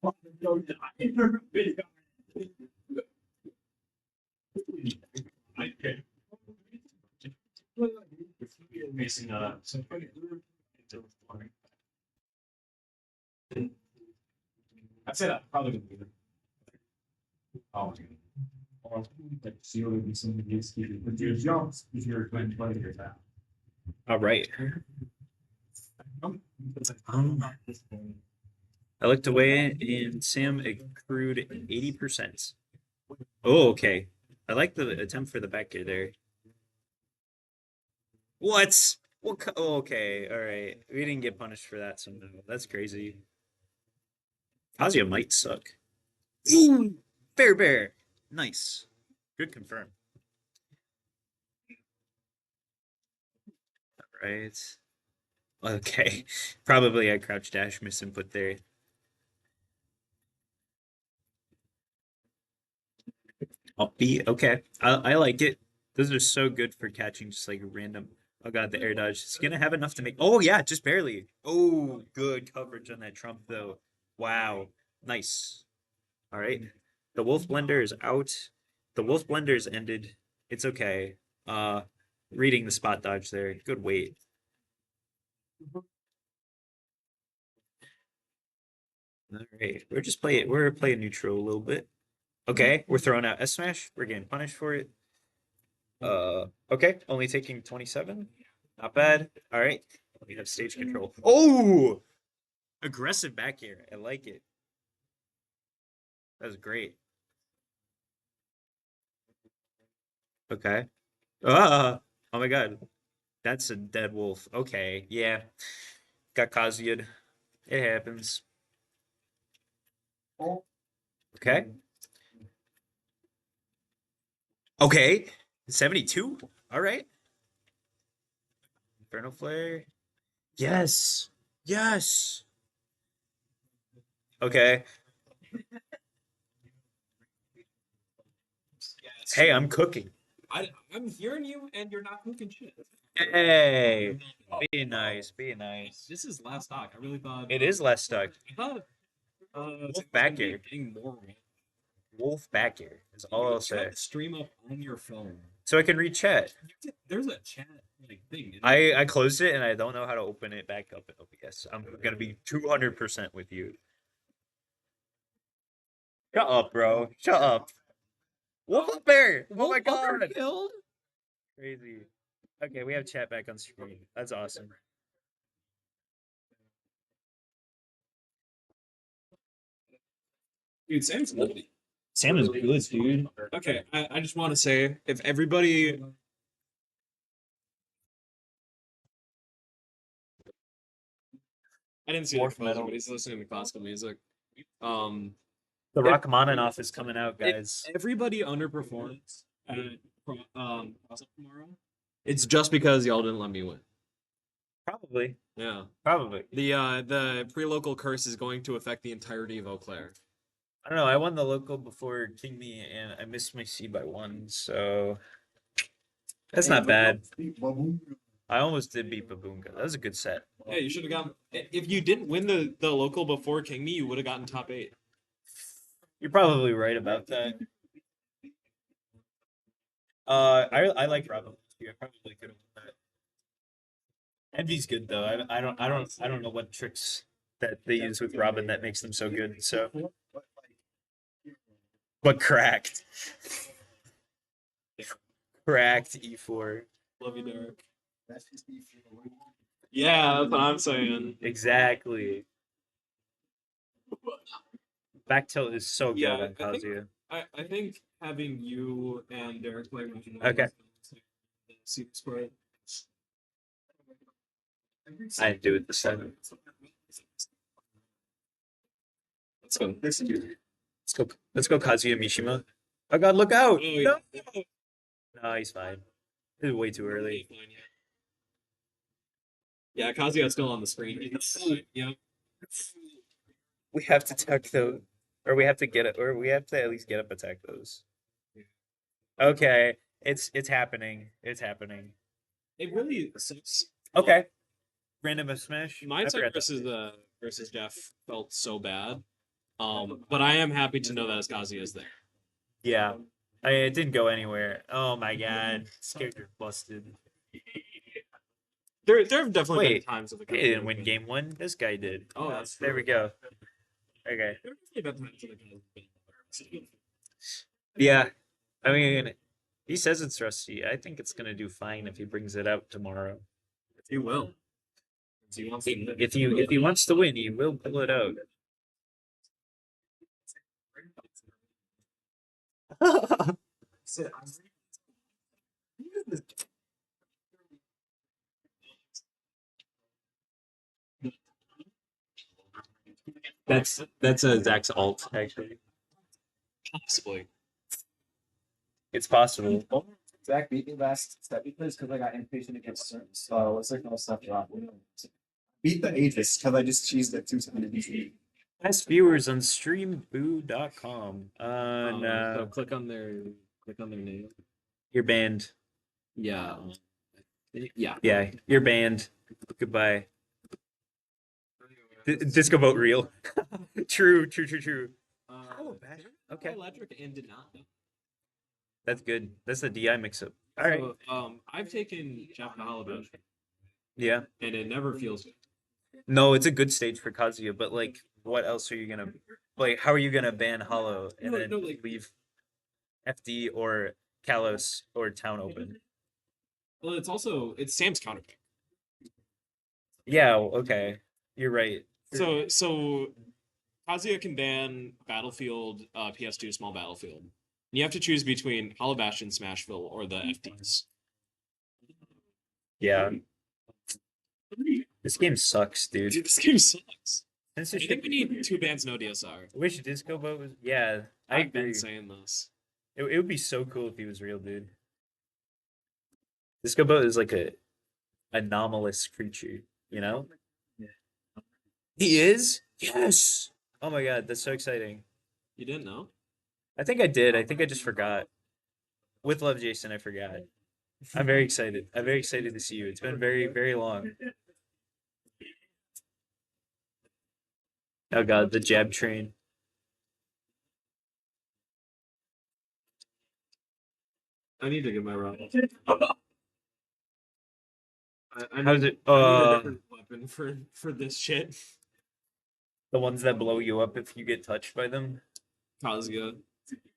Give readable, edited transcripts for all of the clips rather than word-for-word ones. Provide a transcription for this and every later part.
I'd say that probably would be the with your jumps, if you're going to play your town. All right. I looked away and Sam accrued 80%. Oh, okay. I like the attempt for the back gear there. What? Oh, okay. All right. We didn't get punished for that somehow. That's crazy. Kazuya might suck. Ooh! Fair bear. Nice. Good confirm. All right. Okay. Probably a crouch dash misinput there. I'll be okay. I like it. Those are so good for catching just like random. Oh god, the air dodge. It's gonna have enough to make. Oh yeah, just barely. Oh, good coverage on that Trump though. Wow, nice. All right, the Wolf Blender is out. The Wolf Blender is ended. It's okay. Reading the spot dodge there. Good weight. All right, we're playing neutral a little bit. Okay, we're throwing out S smash. We're getting punished for it. Okay, only taking 27. Not bad. All right, we have stage control. Oh, aggressive back here. I like it. That was great. Okay. Oh my god, that's a dead wolf. Okay, yeah, got Kazuya. It happens. Okay. Okay, 72. All right. InfernoFlare. Yes. Yes. Okay. Hey, I'm cooking. I'm hearing you, and you're not cooking shit. Hey, be nice, be nice. This is last stock. I really thought It is less stuck. I thought Wolf back here. getting more. Wolf back here is all I'll say. Stream up on your phone. So I can read chat. There's a chat like thing. I closed it and I don't know how to open it back up in OBS. I'm gonna be 200% with you. Shut up, bro. Shut up. Wolf bear. Oh my god. Killed? Crazy. Okay, we have chat back on screen. That's awesome. Dude, Sam's good. Sam is good, dude. Okay, I just want to say, if everybody... I didn't see the metal, but he's listening to classical music. The Rachmaninoff is coming out, guys. If everybody underperforms at tomorrow, it's just because y'all didn't let me win. Probably. Yeah. Probably. The pre-local curse is going to affect the entirety of Eau Claire. I don't know. I won the local before King Me, and I missed my seed by 1, so that's not bad. I almost did beat Baboonga. That was a good set. Yeah, you should have gotten. If you didn't win the local before King Me, you would have gotten top 8. You're probably right about that. I like Robin. I probably could have won that. Envy's good though. I don't know what tricks that they use with Robin that makes them so good. So. But cracked. Cracked E4. Love you, Derek. Yeah, that's what I'm saying. Exactly. Back tilt is so good on Kazuya. I think having you and Derek play okay. See the spread. I didn't do it this time. Let's go. Let's go Kazuya Mishima. Oh god, look out! Oh, yeah. No, he's fine. This is way too early. Yeah, Kazuya's still on the screen. Yeah. We have to attack those. Or we have to get it, or we have to at least get up attack those. Okay. It's happening. It's happening. It really sucks. Okay. Random smash. My attack versus Jeff felt so bad. But I am happy to know that Kazuya is there. Yeah. It didn't go anywhere. Oh my god. This character's busted. There have definitely Wait, been times with the he didn't win game one. This guy did. Oh, that's There true. we go. Okay. There have definitely been times with the Kazuya. Yeah. I mean, he says it's rusty. I think it's gonna do fine if he brings it out tomorrow. He will. He wants to win. If he wants to win, he will pull it out. That's a Zach's alt, actually. Possibly. It's possible. Zach beat me last step because I got impatient against certain so it's like no stuff wrong. Beat the Aegis because I just cheesed it 2 times. Best viewers on streamboo.com. So click on their name. You're banned. Yeah. Yeah. Yeah, you're banned. Goodbye. Disco vote real. True. Oh, Okay. Electric and did not. That's good. That's the DI mix-up. All right. So, I've taken Jeoff to Hollow Yeah. and it never feels good. No, it's a good stage for Kazuya, but like, what else are you gonna like? How are you gonna ban Hollow and No, then no, like- leave FD or Kalos or Town open? Well, it's Sam's counterpick. Yeah. Okay. You're right. So Kazuya can ban Battlefield, PS2 small Battlefield. You have to choose between Hollow Bastion, Smashville, or the FDs. Yeah. This game sucks, dude. Dude, this game sucks. I Censorship. think we need 2 bans, no DSR. I wish Disco Boat was. Yeah, I I've agree. been saying this. It would be so cool if he was real, dude. Disco Boat is like a anomalous creature, you know? He is? Yes. Oh my god, that's so exciting. You didn't know? I think I did. I think I just forgot. With love, Jason, I forgot. I'm very excited. I'm very excited to see you. It's been very, very long. Oh god, the jab train. I need to get my round. How's it? I need a different weapon for this shit. The ones that blow you up if you get touched by them. Kazuya.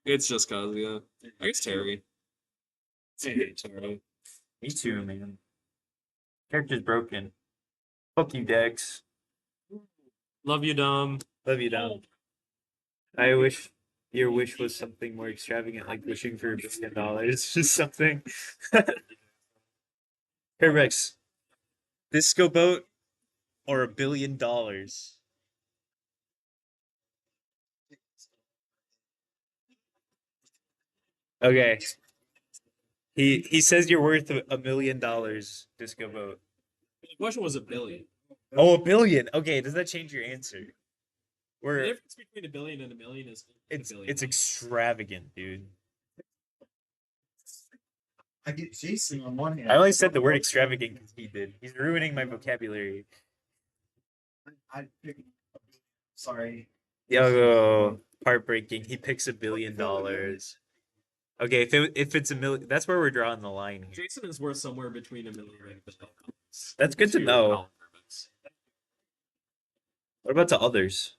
It's just Kazuya. I guess Terry. I hate Terry. Me too, man. Character's broken. Fuck you, Dex. Love you, Dom. Love you, Dom. I wish your wish was something more extravagant, like wishing for $1 billion. Just something. Hey, Rex. Disco boat or $1 billion? Okay. He says you're worth $1 million, Disco boat. The question was $1 billion. Oh, $1 billion. Okay, does that change your answer? The We're difference between $1 billion and $1 million is it's $1 billion. it's extravagant, dude. I get Jason on one hand. I only said the word extravagant because he did. He's ruining my vocabulary. I pick. Sorry. Yo, heartbreaking. He picks $1 billion. Okay, if it's $1 million, that's where we're drawing the line here. Jason is worth somewhere between $1 million and $1 billion. That's good to know. Power purpose. What about to others?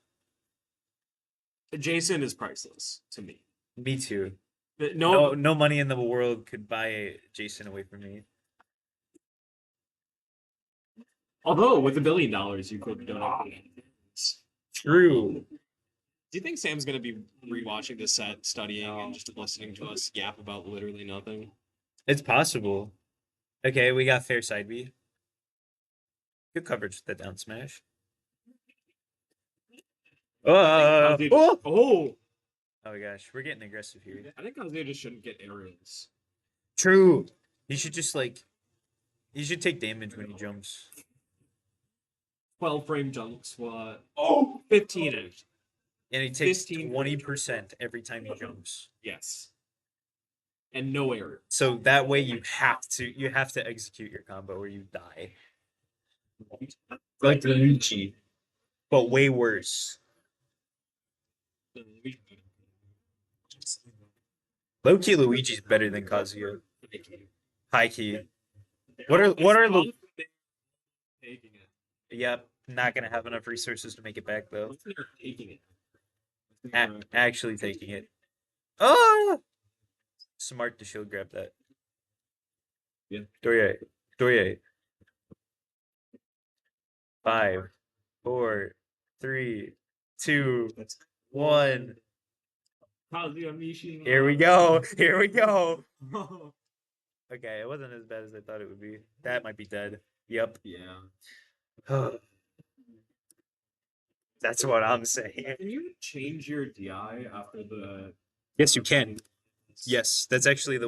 Jason is priceless to me. Me too. But No money in the world could buy Jason away from me. Although with $1 billion, you could donate. True. Do you think Sam's gonna be rewatching this set, studying, and just listening to us yap about literally nothing? It's possible. Okay, we got fair side B. Good coverage with the down smash. Kazuya Oh! oh! Oh my gosh, we're getting aggressive here. I think Kazuya just shouldn't get aerials. True. He should just he should take damage when he jumps. 12 frame jump squat. Oh! 15 inch. And he takes 15. 20% every time he jumps. Yes. And no error. So that way you have to execute your combo or you die. Like Luigi, but way worse. Low-key Luigi's better than Kazuya. High key. What are the taking it? Yep, not gonna have enough resources to make it back though. What if they're taking it? Actually taking it. Oh, smart to shield grab that. Yeah. Doye. 5, 4, 3, 2, 1. Kazuya Mishima. Here we go. Here we go. Okay, it wasn't as bad as I thought it would be. That might be dead. Yep. Yeah. That's what I'm saying. Can you change your DI after the? Yes, you can. Yes, that's actually the